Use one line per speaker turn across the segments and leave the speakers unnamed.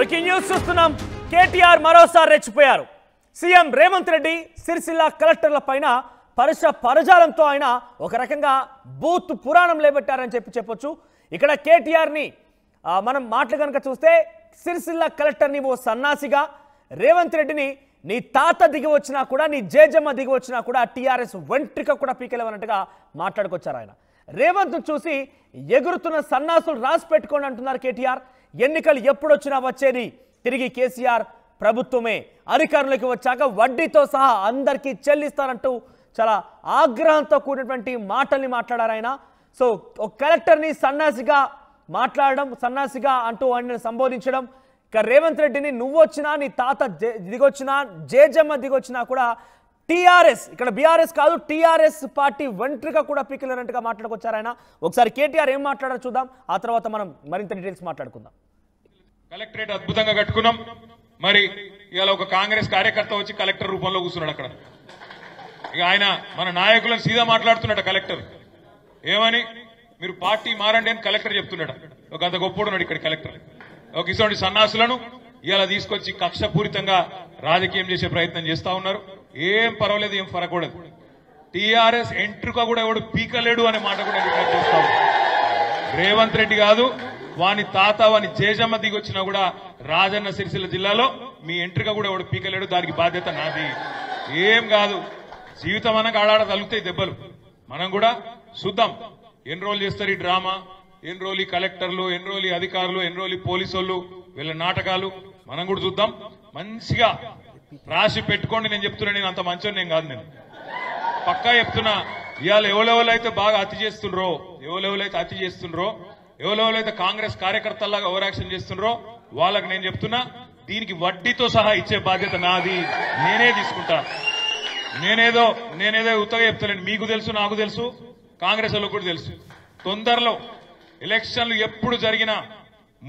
Breaking news చూస్తున్నాం. కేటీఆర్ మరోసారి రెచ్చిపోయారు. సీఎం రేవంత్ రెడ్డి సిరిసిల్ల కలెక్టర్ల పైన పరుష పరజాలంతో ఆయన ఒక రకంగా బూత్ పురాణం లేబెట్టారని చెప్పొచ్చు. ఇక్కడ కేటీఆర్ ని మనం మాటలు కనుక చూస్తే సిరిసిల్ల కలెక్టర్ని ఓ సన్నాసిగా, రేవంత్ రెడ్డిని నీ తాత దిగి వచ్చినా కూడా, నీ జేజమ్మ దిగి వచ్చినా కూడా టీఆర్ఎస్ వెంట్రిక కూడా పీకెలవన్నట్టుగా మాట్లాడుకొచ్చారు ఆయన. రేవంత్ చూసి ఎగురుతున్న సన్నాసులు రాసి పెట్టుకోండి అంటున్నారు కేటీఆర్. ఎన్నికలు ఎప్పుడొచ్చినా వచ్చేది తిరిగి కేసీఆర్ ప్రభుత్వమే, అధికారంలోకి వచ్చాక వడ్డీతో సహా అందరికీ చెల్లిస్తారంటూ చాలా ఆగ్రహంతో కూడినటువంటి మాటల్ని మాట్లాడారు ఆయన. సో ఒక కలెక్టర్ని సన్నాసిగా మాట్లాడడం, సన్నాసిగా అంటూ ఆయన సంబోధించడం, ఇక రేవంత్ రెడ్డిని నువ్వు వచ్చినా, నీ తాత దిగొచ్చినా, జేజమ్మ దిగొచ్చినా కూడా టీఆర్ఎస్, ఇక్కడ బీఆర్ఎస్ కాదు టీఆర్ఎస్ పార్టీ వెంట్రిక కూడా పీకిలేనట్టుగా మాట్లాడుకొచ్చారు ఆయన. ఒకసారి కేటీఆర్ ఏం మాట్లాడారో చూద్దాం, ఆ తర్వాత మనం మరింత డీటెయిల్స్ మాట్లాడుకుందాం.
కలెక్టరేట్ అద్భుతంగా కట్టుకున్నాం. మరి ఇవాళ ఒక కాంగ్రెస్ కార్యకర్త వచ్చి కలెక్టర్ రూపంలో కూర్చున్నాడు అక్కడ. ఇక ఆయన మన నాయకులను సీదా మాట్లాడుతున్నాడు కలెక్టర్. ఏమని, మీరు పార్టీ మారండి అని కలెక్టర్ చెప్తున్నాడు. ఒక అంత గొప్పడున్నాడు ఇక్కడ కలెక్టర్. ఒక ఇటువంటి సన్నాసులను ఇవాళ తీసుకొచ్చి కక్షపూరితంగా రాజకీయం చేసే ప్రయత్నం చేస్తా ఉన్నారు. ఏం పర్వాలేదు, ఏం ఫరకూడదు. టీఆర్ఎస్ ఎంట్రుక కూడా ఎవడు పీకలేడు అనే మాట కూడా చూస్తా ఉన్నారు. రేవంత్ రెడ్డి కాదు, వాని తాత వాని జేజమ్మ దిగొచ్చినా కూడా రాజన్న సిరిసిల్ల జిల్లాలో మీ ఎంట్రుక కూడా ఎవడు పీకలేడు. దానికి బాధ్యత నాది. ఏం కాదు, జీవితం అన్నకు ఆడాడ తగులుతాయి దెబ్బలు. మనం కూడా చూద్దాం ఎన్ని రోజులు చేస్తారు ఈ డ్రామా, ఎన్ని రోజులు కలెక్టర్లు, ఎన్ని రోజులు అధికారులు, ఎన్ని రోజులు పోలీసు వాళ్ళు, వీళ్ళ నాటకాలు మనం కూడా చూద్దాం. మంచిగా రాసి పెట్టుకోండి. నేను చెప్తున్నా, నేను అంత మంచోని నేను కాదు. నేను పక్కా చెప్తున్నా, ఇవాళ ఎవరెవరైతే బాగా అతి చేస్తుండ్రో, ఎవరెవరైతే కాంగ్రెస్ కార్యకర్తల్లాగా ఓవర్ యాక్షన్ చేస్తుండ్రో వాళ్ళకి నేను చెప్తున్నా, దీనికి వడ్డీతో సహా ఇచ్చే బాధ్యత నాది. నేనే తీసుకుంటా. నేనేదో ఉత్తగా చెప్తానండి. మీకు తెలుసు, నాకు తెలుసు, కాంగ్రెస్ వాళ్ళకు కూడా తెలుసు. తొందరలో ఎలక్షన్లు ఎప్పుడు జరిగినా,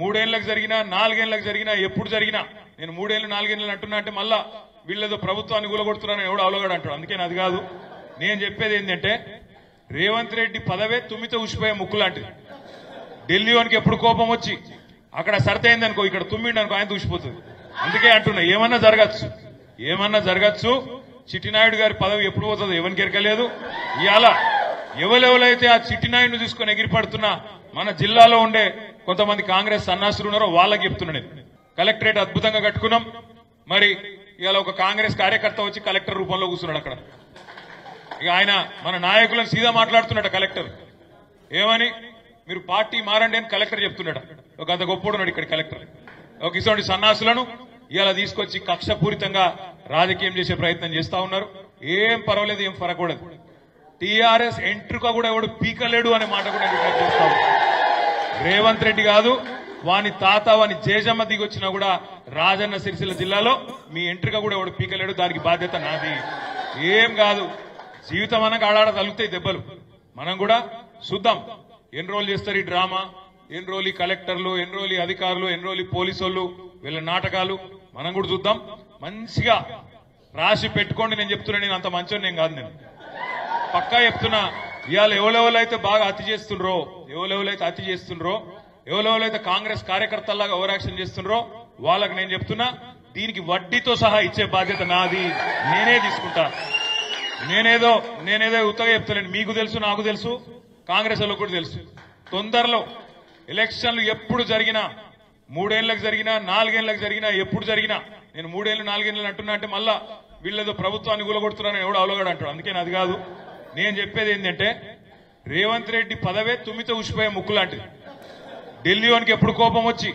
3 ఏళ్లకు జరిగినా, 4 ఏళ్లకు జరిగినా, ఎప్పుడు జరిగినా, నేను 3 ఏళ్ళు 4 ఏళ్ళు అంటున్నా అంటే మళ్ళా వీళ్ళేదో ప్రభుత్వాన్ని కూలగొడుతున్నారని ఎవడు అవలోగాడు అంటాడు. అందుకని అది కాదు. నేను చెప్పేది ఏంటంటే, రేవంత్ రెడ్డి పదవే తుమ్మితో ఉసిపోయే ముక్కు లాంటిది. ఢిల్లీ వానికి ఎప్పుడు కోపం వచ్చి అక్కడ సరితైంది అనుకో, ఇక్కడ తుమ్మిండి అనుకో, ఆయన దూసిపోతుంది. అందుకే అంటున్నా, ఏమన్నా జరగచ్చు. చిట్టినాయుడు గారి పదవి ఎప్పుడు పోతుందో ఎవరికి ఎరకలేదు. ఇవాళ ఎవరెవరైతే ఆ చిట్టినాయుడిని తీసుకొని ఎగిరిపడుతున్నా మన జిల్లాలో ఉండే కొంతమంది కాంగ్రెస్ సన్నాసులు ఉన్నారో వాళ్ళకి చెప్తున్నా. నేను కలెక్టరేట్ అద్భుతంగా కట్టుకున్నాం. మరి ఇవాళ ఒక కాంగ్రెస్ కార్యకర్త వచ్చి కలెక్టర్ రూపంలో కూర్చున్నాడు అక్కడ. ఇక ఆయన మన నాయకులను సీదా మాట్లాడుతున్నాడు కలెక్టర్. ఏమని, మీరు పార్టీ మారండి అని కలెక్టర్ చెప్తున్నాడు. ఒక అంత గొప్పడున్నాడు ఇక్కడ కలెక్టర్. ఒక ఇటువంటి సన్నాసులను ఇవాళ తీసుకొచ్చి కక్షపూరితంగా రాజకీయం చేసే ప్రయత్నం చేస్తా ఉన్నారు. ఏం పర్వాలేదు, ఏం ఫరకూడదు. టీఆర్ఎస్ ఎంట్రుక కూడా ఎవడు పీకలేడు అనే మాట కూడా చూస్తా ఉన్నారు. రేవంత్ రెడ్డి కాదు, వాని తాత వాని జేజమ్మ దిగొచ్చినా కూడా రాజన్న సిరిసిల్ల జిల్లాలో మీ ఎంట్రుక కూడా ఎవడు పీకలేడు. దానికి బాధ్యత నాది. ఏం కాదు, జీవితం అన్నకు ఆడాడ తగులుతాయి దెబ్బలు. మనం కూడా చూద్దాం ఎన్ని రోజులు చేస్తారు ఈ డ్రామా, ఎన్ని రోజులు కలెక్టర్లు, ఎన్ని రోజులు అధికారులు, ఎన్ని రోజులు పోలీసు వాళ్ళు, వీళ్ళ నాటకాలు మనం కూడా చూద్దాం. మంచిగా రాసి పెట్టుకోండి. నేను చెప్తున్నా, నేను అంత మంచోని నేను కాదు. నేను పక్కా చెప్తున్నా, ఇవాళ ఎవరెవరైతే బాగా అతి చేస్తుండ్రో, ఎవరెవరైతే కాంగ్రెస్ కార్యకర్తల్లాగా ఓవర్ యాక్షన్ చేస్తుండ్రో వాళ్ళకి నేను చెప్తున్నా, దీనికి వడ్డీతో సహా ఇచ్చే బాధ్యత నాది. నేనే తీసుకుంటా. నేనేదో ఉత్తగా చెప్తానండి. మీకు తెలుసు, నాకు తెలుసు, కాంగ్రెస్ వాళ్ళకు కూడా తెలుసు. తొందరలో ఎలక్షన్లు ఎప్పుడు జరిగినా, 3 ఏళ్లకు జరిగినా, 4 ఏళ్లకు జరిగినా, ఎప్పుడు జరిగినా, నేను 3 ఏళ్ళు 4 ఏళ్ళు అంటున్నా అంటే మళ్ళా వీళ్ళేదో ప్రభుత్వాన్ని కూలగొడుతున్నారని ఎవడు అవలోగాడు అంటాడు. అందుకని అది కాదు. నేను చెప్పేది ఏంటంటే, రేవంత్ రెడ్డి పదవే తుమ్మితో ఉసిపోయే ముక్కు లాంటిది. ఢిల్లీ వానికి ఎప్పుడు కోపం వచ్చి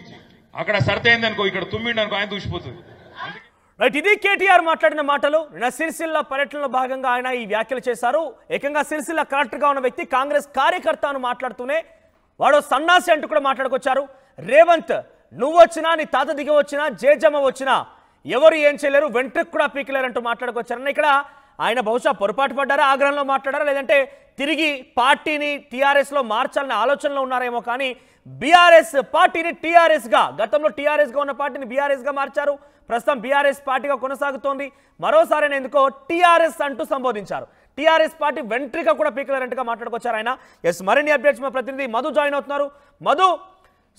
అక్కడ సరితైంది అనుకో, ఇక్కడ తుమ్మిండి అనుకో, ఆయన దూసిపోతుంది.
రైట్, ఇది కేటీఆర్ మాట్లాడిన మాటలు. నిన్న సిరిసిల్ల పర్యటనలో భాగంగా ఆయన ఈ వ్యాఖ్యలు చేశారు. ఏకంగా సిరిసిల్ల కలెక్టర్గా ఉన్న వ్యక్తి కాంగ్రెస్ కార్యకర్తను మాట్లాడుతూనే వాడు సన్నాసి అంటూ కూడా మాట్లాడుకొచ్చారు. రేవంత్ నువ్వు వచ్చినా, నీ తాత దిగి వచ్చినా, జేజమ్మ వచ్చినా ఎవరు ఏం చేయలేరు, వెంట్రుకు కూడా పీకలేరు అంటూ మాట్లాడుకొచ్చారన్న. ఇక్కడ ఆయన బహుశా పొరపాటు పడ్డారా, ఆగ్రహంలో మాట్లాడారా, లేదంటే తిరిగి పార్టీని టీఆర్ఎస్ లో మార్చాలనే ఆలోచనలో ఉన్నారేమో. కానీ బీఆర్ఎస్ పార్టీని టీఆర్ఎస్ గా, గతంలో టీఆర్ఎస్ గా ఉన్న పార్టీని బీఆర్ఎస్ గా మార్చారు. ప్రస్తుతం బీఆర్ఎస్ పార్టీగా కొనసాగుతోంది. మరోసారి ఎందుకో టీఆర్ఎస్ అంటూ సంబోధించారు. టీఆర్ఎస్ పార్టీ వెంట్రిక కూడా పీకలేరంటగా మాట్లాడుకొచ్చారు ఆయన. ఎస్, మరిన్ని అప్డేట్స్ మా ప్రతినిధి మధు జాయిన్ అవుతున్నారు. మధు,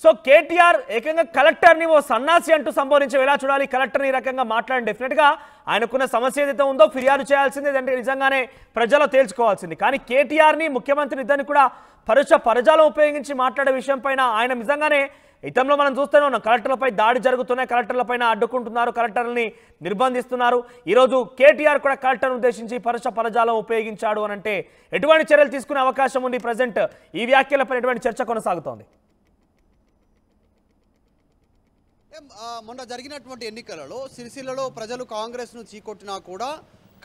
సో కేటీఆర్ ఏకంగా కలెక్టర్ని ఓ సన్నాసి అంటూ సంబోధించే ఎలా చూడాలి? కలెక్టర్ని ఈ రకంగా మాట్లాడి డెఫినెట్గా ఆయనకున్న సమస్య ఏదైతే ఉందో ఫిర్యాదు చేయాల్సింది, అంటే నిజంగానే ప్రజల్లో తేల్చుకోవాల్సింది. కానీ కేటీఆర్ని ముఖ్యమంత్రి ఇద్దరిని కూడా పరజాలం ఉపయోగించి మాట్లాడే విషయం పైన ఆయన నిజంగానే ఇతంలో మనం చూస్తూనే ఉన్నాం. కలెక్టర్లపై దాడి జరుగుతున్నాయి, కలెక్టర్లపైన అడ్డుకుంటున్నారు, కలెక్టర్లని నిర్బంధిస్తున్నారు. ఈరోజు కేటీఆర్ కూడా కలెక్టర్ ఉద్దేశించి పరజాలం ఉపయోగించాడు అని అంటే ఎటువంటి చర్యలు తీసుకునే అవకాశం ఉంది? ప్రజెంట్ ఈ వ్యాఖ్యలపై ఎటువంటి చర్చ కొనసాగుతోంది?
మొన్న జరిగినటువంటి ఎన్నికలలో సిరిసిల్లలో ప్రజలు కాంగ్రెస్ను చీకొట్టినా కూడా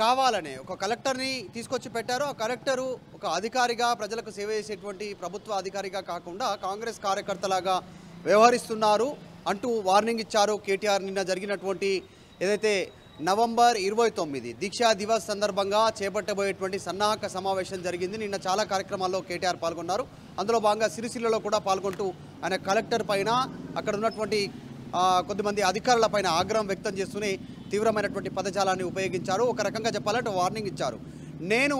కావాలనే ఒక కలెక్టర్ని తీసుకొచ్చి పెట్టారు. ఆ కలెక్టరు ఒక అధికారిగా ప్రజలకు సేవ చేసేటువంటి ప్రభుత్వ అధికారిగా కాకుండా కాంగ్రెస్ కార్యకర్తలాగా వ్యవహరిస్తున్నారు అంటూ వార్నింగ్ ఇచ్చారు కేటీఆర్. నిన్న జరిగినటువంటి ఏదైతే నవంబర్ 29 దీక్షా దివస్ సందర్భంగా చేపట్టబోయేటువంటి సన్నాహక సమావేశం జరిగింది. నిన్న చాలా కార్యక్రమాల్లో కేటీఆర్ పాల్గొన్నారు. అందులో భాగంగా సిరిసిల్లలో కూడా పాల్గొంటూ ఆయన కలెక్టర్ పైన అక్కడ ఉన్నటువంటి కొద్దిమంది అధికారుల పైన ఆగ్రహం వ్యక్తం చేస్తూనే తీవ్రమైనటువంటి పదజాలాన్ని ఉపయోగించారు. ఒక రకంగా చెప్పాలంటే వార్నింగ్ ఇచ్చారు. నేను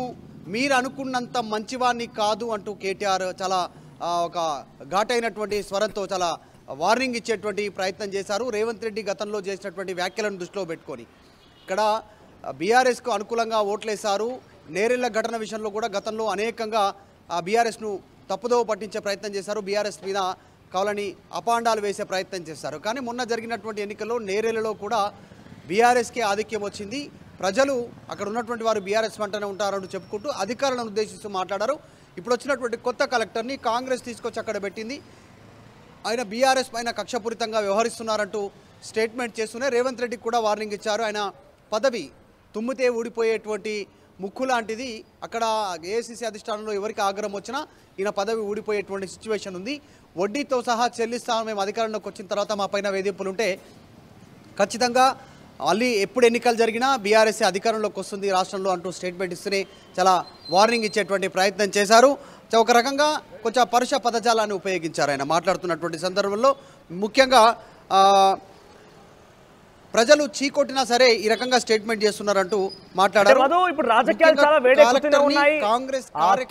మీరు అనుకున్నంత మంచివాణ్ణి కాదు అంటూ కేటీఆర్ చాలా ఒక ఘాటైనటువంటి స్వరంతో చాలా వార్నింగ్ ఇచ్చేటువంటి ప్రయత్నం చేశారు. రేవంత్ రెడ్డి గతంలో చేసినటువంటి వ్యాఖ్యలను దృష్టిలో పెట్టుకొని ఇక్కడ బీఆర్ఎస్కు అనుకూలంగా ఓట్లేశారు. నేరెళ్ల ఘటన విషయంలో కూడా గతంలో అనేకంగా బీఆర్ఎస్ను తప్పుదోవ పట్టించే ప్రయత్నం చేశారు. బీఆర్ఎస్ మీద కావాలని అపాండాలు వేసే ప్రయత్నం చేశారు. కానీ మొన్న జరిగినటువంటి ఎన్నికల్లో నేరేళ్లలో కూడా బీఆర్ఎస్కే ఆధిక్యం వచ్చింది. ప్రజలు అక్కడ ఉన్నటువంటి వారు బీఆర్ఎస్ వెంటనే ఉంటారని చెప్పుకుంటూ అధికారులను ఉద్దేశిస్తూ మాట్లాడారు. ఇప్పుడు వచ్చినటువంటి కొత్త కలెక్టర్ని కాంగ్రెస్ తీసుకొచ్చి అక్కడ పెట్టింది. ఆయన బీఆర్ఎస్ పైన కక్షపూరితంగా వ్యవహరిస్తున్నారంటూ స్టేట్మెంట్ చేస్తూనే రేవంత్ రెడ్డికి కూడా వార్నింగ్ ఇచ్చారు. ఆయన పదవి తుమ్మితే ఊడిపోయేటువంటి ముక్కు లాంటిది. అక్కడ ఏఐసీసీ అధిష్టానంలో ఎవరికి ఆగ్రహం వచ్చినా ఈయన పదవి ఊడిపోయేటువంటి సిచ్యువేషన్ ఉంది. వడ్డీతో సహా చెల్లిస్తాము, మేము అధికారంలోకి వచ్చిన తర్వాత మా పైన వేధింపులు ఉంటే ఖచ్చితంగా మళ్ళీ ఎప్పుడు ఎన్నికలు జరిగినా బీఆర్ఎస్ అధికారంలోకి వస్తుంది రాష్ట్రంలో అంటూ స్టేట్మెంట్ ఇస్తూనే చాలా వార్నింగ్ ఇచ్చేటువంటి ప్రయత్నం చేశారు. ఒక రకంగా కొంచెం పరుష పదజాలాన్ని ఉపయోగించారు ఆయన మాట్లాడుతున్నటువంటి సందర్భంలో. ముఖ్యంగా ప్రజలు చీకొట్టినా సరే ఈ రకంగా స్టేట్మెంట్ చేస్తున్నారంటూ మాట్లాడారు.
ఇప్పుడు రాజకీయాలు చాలా వేడెక్కుతూనే ఉన్నాయి.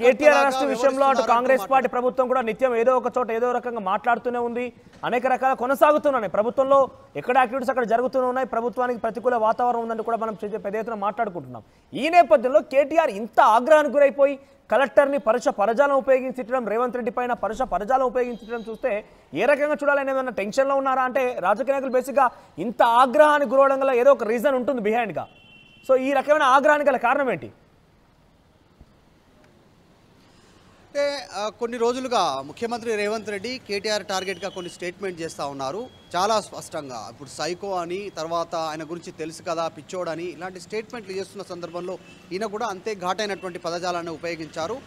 కేటీఆర్ అరెస్ట్ విషయంలో అటు కాంగ్రెస్ పార్టీ ప్రభుత్వం కూడా నిత్యం ఏదో ఒక చోట ఏదో రకంగా మాట్లాడుతూనే ఉంది. అనేక రకాల కొనసాగుతున్నాయి. ప్రభుత్వంలో ఎక్కడ యాక్టివిటీస్ అక్కడ జరుగుతూనే ఉన్నాయి. ప్రభుత్వానికి ప్రతికూల వాతావరణం ఉందని కూడా మనం పెద్ద ఎత్తున మాట్లాడుకుంటున్నాం. ఈ నేపథ్యంలో కేటీఆర్ ఇంత ఆగ్రహానికి గురైపోయి కలెక్టర్ని పరజాలం ఉపయోగించడం, రేవంత్ రెడ్డి పైన పరజాలం ఉపయోగించడం చూస్తే ఏ రకంగా చూడాలని ఏదైనా టెన్షన్లో ఉన్నారా? అంటే రాజకీయ నాయకులు బేసిక్గా ఇంత ఆగ్రహానికి గురవడం గల ఏదో ఒక రీజన్ ఉంటుంది బిహైండ్గా. సో ఈ రకమైన ఆగ్రహానికి గల కారణం ఏంటి?
అంటే కొన్ని రోజులుగా ముఖ్యమంత్రి రేవంత్ రెడ్డి కేటీఆర్ టార్గెట్గా కొన్ని స్టేట్మెంట్ చేస్తూ ఉన్నారు. చాలా స్పష్టంగా ఇప్పుడు సైకో అని, తర్వాత ఆయన గురించి తెలుసు కదా పిచ్చోడని, ఇలాంటి స్టేట్మెంట్లు చేస్తున్న సందర్భంలో ఈయన కూడా అంతే ఘాటైనటువంటి పదజాలాన్ని ఉపయోగించారు.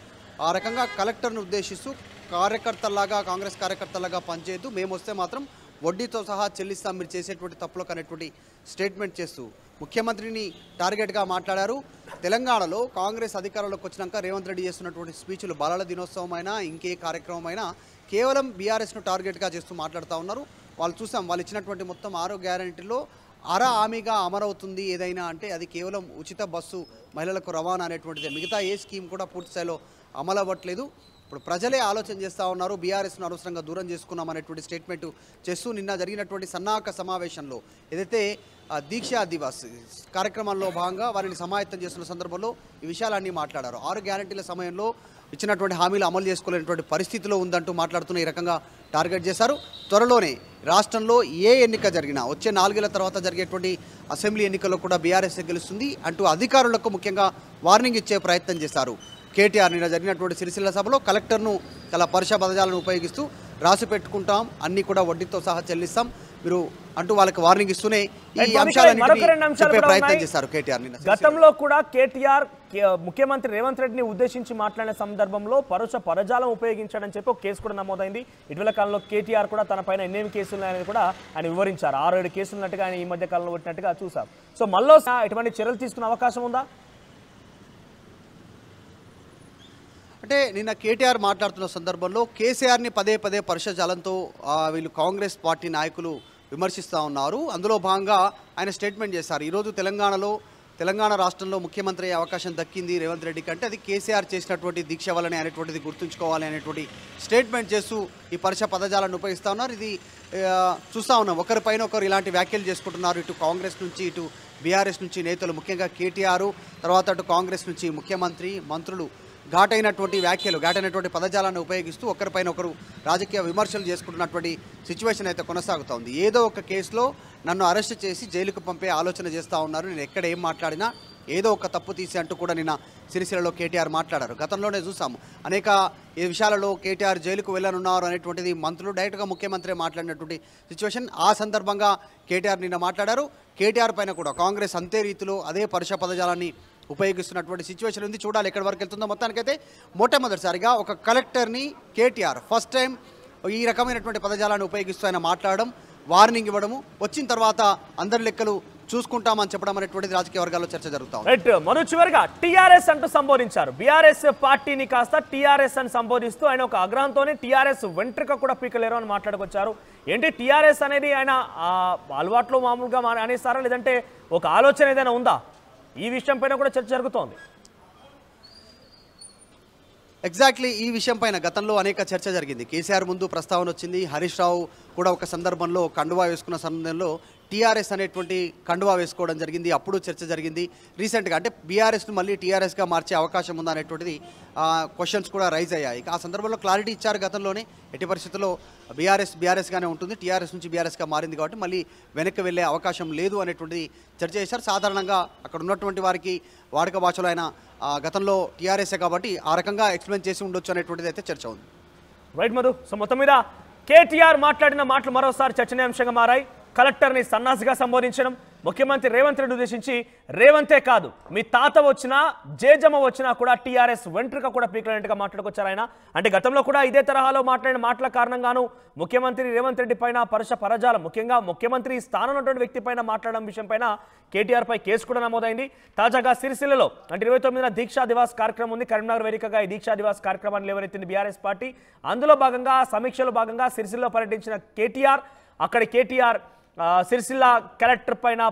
ఆ రకంగా కలెక్టర్ను ఉద్దేశిస్తూ కార్యకర్తలాగా కాంగ్రెస్ కార్యకర్తలాగా పనిచేయద్దు, మేము వస్తే మాత్రం వడ్డీతో సహా చెల్లిస్తాం మీరు చేసేటువంటి తప్పులకు అనేటువంటి స్టేట్మెంట్ చేస్తూ ముఖ్యమంత్రిని టార్గెట్గా మాట్లాడారు. తెలంగాణలో కాంగ్రెస్ అధికారంలోకి వచ్చినాక రేవంత్ రెడ్డి చేస్తున్నటువంటి స్పీచ్లు బాలల దినోత్సవం అయినా ఇంకే కార్యక్రమం అయినా కేవలం బీఆర్ఎస్ను టార్గెట్గా చేస్తూ మాట్లాడుతూ ఉన్నారు. వాళ్ళు చూసాం, వాళ్ళు ఇచ్చినటువంటి మొత్తం 6 గ్యారెంటీలో హామీగా అమరవుతుంది ఏదైనా అంటే అది కేవలం ఉచిత బస్సు మహిళలకు రవాణా అనేటువంటిదే. మిగతా ఏ స్కీమ్ కూడా పూర్తి స్థాయిలో అమలు అవ్వట్లేదు. ఇప్పుడు ప్రజలే ఆలోచన చేస్తూ ఉన్నారు, బీఆర్ఎస్ను అనవసరంగా దూరం చేసుకున్నాం అనేటువంటి స్టేట్మెంట్ చేస్తూ నిన్న జరిగినటువంటి సన్నాహక సమావేశంలో ఏదైతే దీక్షా దివస్ కార్యక్రమంలో భాగంగా వారిని సమాయత్తం చేస్తున్న సందర్భంలో ఈ విషయాలన్నీ మాట్లాడారు. 6 గ్యారెంటీల సమయంలో ఇచ్చినటువంటి హామీలు అమలు చేసుకోలేనటువంటి పరిస్థితిలో ఉందంటూ మాట్లాడుతున్న ఈ రకంగా టార్గెట్ చేశారు. త్వరలోనే రాష్ట్రంలో ఏ ఎన్నిక జరిగినా వచ్చే 4 ఏళ్ల తర్వాత జరిగేటువంటి అసెంబ్లీ ఎన్నికల్లో కూడా బీఆర్ఎస్ గెలుస్తుంది అంటూ అధికారులకు ముఖ్యంగా వార్నింగ్ ఇచ్చే ప్రయత్నం చేశారు. కేటీఆర్ నిన్న జరిగినటువంటి సిరిసిల్ల సభలో కలెక్టర్ను చాలా పరుష పదజాలను ఉపయోగిస్తూ రాసి పెట్టుకుంటాం, అన్నీ కూడా వడ్డీతో సహా చెల్లిస్తాం మీరు అంటూ వాళ్ళకి వార్నింగ్ ఇస్తూనే ఈ అంశాలన్నీ చెప్పే ప్రయత్నం చేశారు కేటీఆర్. నిన్న
గతంలో కూడా కేటీఆర్ ముఖ్యమంత్రి రేవంత్ రెడ్డిని ఉద్దేశించి మాట్లాడిన సందర్భంలో పరజాలం ఉపయోగించాడని చెప్పి ఒక కేసు కూడా నమోదైంది. ఇటీవల కాలంలో కేటీఆర్ కూడా తన పైన ఎన్నేమి కేసులు ఉన్నాయని కూడా ఆయన వివరించారు. 6-7 కేసులు ఉన్నట్టుగా ఆయన ఈ మధ్య కాలంలో పెట్టినట్టుగా చూసాం. సో మళ్ళీ ఎటువంటి చర్యలు తీసుకునే అవకాశం ఉందా?
అంటే నిన్న కేటీఆర్ మాట్లాడుతున్న సందర్భంలో కేసీఆర్ని పదే పదే పరుషజాలంతో వీళ్ళు కాంగ్రెస్ పార్టీ నాయకులు విమర్శిస్తూ ఉన్నారు. అందులో భాగంగా ఆయన స్టేట్మెంట్ చేశారు. ఈరోజు తెలంగాణలో తెలంగాణ రాష్ట్రంలో ముఖ్యమంత్రి అయ్యే అవకాశం దక్కింది రేవంత్ రెడ్డి కంటే అది కేసీఆర్ చేసినటువంటి దీక్ష వల్లనే అనేటువంటిది గుర్తుంచుకోవాలి అనేటువంటి స్టేట్మెంట్ చేస్తూ ఈ పరుష పదజాలను ఉపయోగిస్తూ ఉన్నారు. ఇది చూస్తూ ఉన్నాం, ఒకరిపైన ఒకరు ఇలాంటి వ్యాఖ్యలు చేసుకుంటున్నారు. ఇటు కాంగ్రెస్ నుంచి ఇటు బీఆర్ఎస్ నుంచి నేతలు, ముఖ్యంగా కేటీఆర్, తర్వాత అటు కాంగ్రెస్ నుంచి ముఖ్యమంత్రి, మంత్రులు ఘాటైనటువంటి వ్యాఖ్యలు, ఘాటైనటువంటి పదజాలాన్ని ఉపయోగిస్తూ ఒకరిపైన ఒకరు రాజకీయ విమర్శలు చేసుకుంటున్నటువంటి సిచ్యువేషన్ అయితే కొనసాగుతోంది. ఏదో ఒక కేసులో నన్ను అరెస్ట్ చేసి జైలుకు పంపే ఆలోచన చేస్తూ ఉన్నారు, నేను ఎక్కడ ఏం మాట్లాడినా ఏదో ఒక తప్పు తీసి అంటూ కూడా నిన్న సిరిసిల్లలో కేటీఆర్ మాట్లాడారు. గతంలోనే చూసాము అనేక ఈ విషయాలలో కేటీఆర్ జైలుకు వెళ్ళనున్నారు అనేటువంటిది మంత్రులు డైరెక్ట్గా ముఖ్యమంత్రి మాట్లాడినటువంటి సిచ్యువేషన్. ఆ సందర్భంగా కేటీఆర్ నిన్న మాట్లాడారు. కేటీఆర్ పైన కూడా కాంగ్రెస్ అంతే రీతిలో అదే పరుష పదజాలాన్ని ఉపయోగిస్తున్నటువంటి సిచ్యువేషన్ ఉంది. చూడాలి ఎక్కడి వరకు వెళ్తుందో. మొత్తానికైతే మొట్టమొదటిసారిగా ఒక కలెక్టర్ని కేటీఆర్ ఫస్ట్ టైం ఈ రకమైనటువంటి పదజాలాన్ని ఉపయోగిస్తూ ఆయన మాట్లాడడం, వార్నింగ్ ఇవ్వడము, వచ్చిన తర్వాత అందరి లెక్కలు చూసుకుంటామని చెప్పడం అనేటువంటిది రాజకీయ వర్గాల్లో చర్చ జరుగుతాం.
రైట్, మరో చివరిగా టీఆర్ఎస్ అంటూ సంబోధించారు. బీఆర్ఎస్ పార్టీని కాస్త టీఆర్ఎస్ అని సంబోధిస్తూ ఆయన ఒక ఆగ్రహంతోనే టీఆర్ఎస్ వెంట్రుక కూడా పీకలేరు అని మాట్లాడుకొచ్చారు. ఏంటి టీఆర్ఎస్ అనేది ఆయన అలవాట్లో మామూలుగా అనేస్తారా, లేదంటే ఒక ఆలోచన ఏదైనా ఉందా? ఈ విషయం పైన కూడా చర్చ జరుగుతోంది.
ఎగ్జాక్ట్లీ ఈ విషయం పైన గతంలో అనేక చర్చ జరిగింది. కేసీఆర్ ముందు ప్రస్తావన వచ్చింది. హరీష్ రావు కూడా ఒక సందర్భంలో కండువా వేసుకున్న సమయంలో టీఆర్ఎస్ అనేటువంటి కండువా వేసుకోవడం జరిగింది. అప్పుడు చర్చ జరిగింది. రీసెంట్గా అంటే బీఆర్ఎస్ను మళ్ళీ టీఆర్ఎస్గా మార్చే అవకాశం ఉందా అనేటువంటిది క్వశ్చన్స్ కూడా రైజ్ అయ్యాయి. ఆ సందర్భంలో క్లారిటీ ఇచ్చారు గతంలోనే, ఎట్టి పరిస్థితుల్లో బీఆర్ఎస్గానే ఉంటుంది, టీఆర్ఎస్ నుంచి బీఆర్ఎస్గా మారింది కాబట్టి మళ్ళీ వెనక్కి వెళ్ళే అవకాశం లేదు అనేటువంటిది చర్చ చేశారు. సాధారణంగా అక్కడ ఉన్నటువంటి వారికి వాడుక భాషలో ఆయన గతంలో టీఆర్ఎస్ఏ కాబట్టి ఆ రకంగా ఎక్స్ప్లెయిన్ చేసి ఉండొచ్చు అనేటువంటిది అయితే చర్చ ఉంది.
రైట్ మధు, సో మొత్తం మీద కేటీఆర్ మాట్లాడిన మాటలు మరోసారి చర్చనీయాంశంగా మారాయి. కలెక్టర్ని సన్నాసిగా సంబోధించడం, ముఖ్యమంత్రి రేవంత్ రెడ్డి ఉద్దేశించి రేవంతే కాదు మీ తాత వచ్చినా జేజమ్మ వచ్చినా కూడా టీఆర్ఎస్ వెంట్రుక కూడా పీకలేనట్టుగా మాట్లాడుకొచ్చారు ఆయన. అంటే గతంలో కూడా ఇదే తరహాలో మాట్లాడిన మాటల కారణంగాను ముఖ్యమంత్రి రేవంత్ రెడ్డి పైన పరుష పరజాలం, ముఖ్యంగా ముఖ్యమంత్రి స్థానంలో ఉన్నటువంటి వ్యక్తి పైన మాట్లాడడం విషయం పైన కేటీఆర్ పై కేసు కూడా నమోదైంది. తాజాగా సిరిసిల్లలో అంటే 29న దీక్షా దివాస్ కార్యక్రమం ఉంది. కరీంనగర్ వేదికగా ఈ దీక్షా దివాస్ కార్యక్రమాన్ని లేవనెత్తింది బీఆర్ఎస్ పార్టీ. అందులో భాగంగా సమీక్షలో భాగంగా సిరిసిల్లో పర్యటించిన కేటీఆర్, అక్కడి కేటీఆర్ సిరిసిల్ల కలెక్టర్ పైన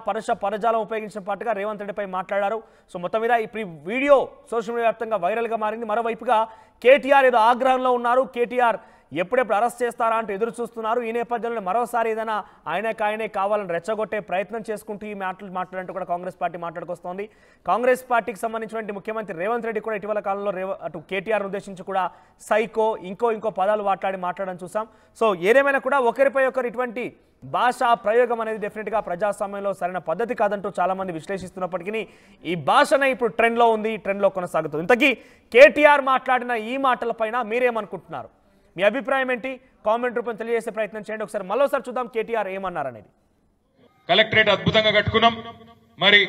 పరజాలం ఉపయోగించిన పాటుగా రేవంత్ రెడ్డిపై మాట్లాడారు. సో మొత్తం మీద ఇప్పుడు వీడియో సోషల్ మీడియా వ్యాప్తంగా వైరల్గా మారింది. మరోవైపుగా కేటీఆర్ ఏదో ఆగ్రహంలో ఉన్నారు. కేటీఆర్ ఎప్పుడెప్పుడు అరెస్ట్ చేస్తారా అంటూ ఎదురు చూస్తున్నారు. ఈ నేపథ్యంలో మరోసారి ఏదైనా ఆయనే కావాలని రెచ్చగొట్టే ప్రయత్నం చేసుకుంటూ ఈ మాట్లాడంటూ కూడా కాంగ్రెస్ పార్టీ మాట్లాడుకొస్తోంది. కాంగ్రెస్ పార్టీకి సంబంధించినటువంటి ముఖ్యమంత్రి రేవంత్ రెడ్డి కూడా ఇటీవల కాలంలో అటు కేటీఆర్ ఉద్దేశించి కూడా సైకో ఇంకో పదాలు మాట్లాడడం చూసాం. సో ఏదేమైనా కూడా ఒకరిపై ఒకరు ఇటువంటి భాషా ప్రయోగం అనేది డెఫినెట్గా ప్రజాస్వామ్యంలో సరైన పద్ధతి కాదంటూ చాలామంది విశ్లేషిస్తున్నప్పటికీ ఈ భాషనే ఇప్పుడు ట్రెండ్లో ఉంది, ట్రెండ్లో కొనసాగుతుంది. ఇంతకీ కేటీఆర్ మాట్లాడిన ఈ మాటలపైన మీరేమనుకుంటున్నారు? మీ అభిప్రాయం ఏంటి? కామెంట్ రూపంలో తెలియజేసే ప్రయత్నం చేయండి. ఒకసారి మరోసారి చూద్దాం కేటీఆర్ ఏమన్నారనేది.
కలెక్టరేట్ అద్భుతంగా కట్టుకున్నాం. మరి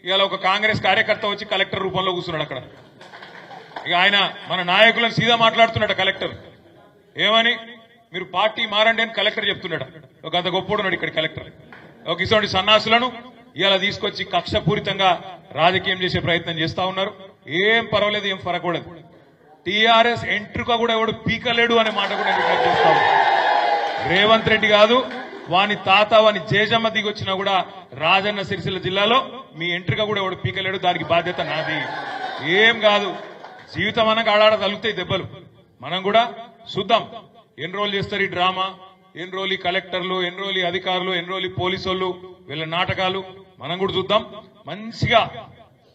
ఇవాళ ఒక కాంగ్రెస్ కార్యకర్త వచ్చి కలెక్టర్ రూపంలో కూర్చున్నాడు అక్కడ. ఇక ఆయన మన నాయకులను సీదా మాట్లాడుతున్నాడు కలెక్టర్. ఏమని? మీరు పార్టీ మారండి అని కలెక్టర్ చెప్తున్నాడు. ఒక అంత గొప్పడున్నాడు ఇక్కడ కలెక్టర్. ఒక ఇటువంటి సన్నాసులను ఇవాళ తీసుకొచ్చి కక్షపూరితంగా రాజకీయం చేసే ప్రయత్నం చేస్తా ఉన్నారు. ఏం పర్వాలేదు, ఏం ఫరకూడదు. టీఆర్ఎస్ ఎంట్రుక కూడా ఎవడు పీకలేడు అనే మాట కూడా చేస్తా ఉన్నారు. రేవంత్ రెడ్డి కాదు, వాని తాత వాని జేజమ్మ దిగొచ్చినా కూడా రాజన్న సిరిసిల్ల జిల్లాలో మీ ఎంట్రుక కూడా ఎవడు పీకలేడు. దానికి బాధ్యత నాది. ఏం కాదు, జీవితం అనగా ఆడాడ తలుగుతాయి దెబ్బలు. మనం కూడా చూద్దాం ఎన్ని రోజులు చేస్తారు ఈ డ్రామా, ఎన్ని రోజులు ఈ కలెక్టర్లు, ఎన్ని రోజులు ఈ అధికారులు, ఎన్ని రోజులు ఈ పోలీసు వాళ్ళు, వీళ్ళ నాటకాలు మనం కూడా చూద్దాం. మంచిగా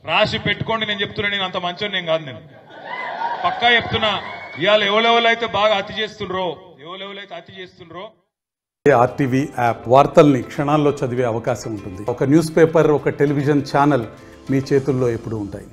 రాసి పెట్టుకోండి. నేను చెప్తున్నా, నేను అంత మంచోని నేను కాదు. నేను పక్కా చెప్తున్నా, ఇవాళ ఎవరెవరైతే బాగా అతి చేస్తుండ్రో
ఆర్టీవీ యాప్ వార్తల్ని క్షణాల్లో చదివే అవకాశం ఉంటుంది. ఒక న్యూస్ పేపర్, ఒక టెలివిజన్ ఛానల్ మీ చేతుల్లో ఎప్పుడూ ఉంటాయి.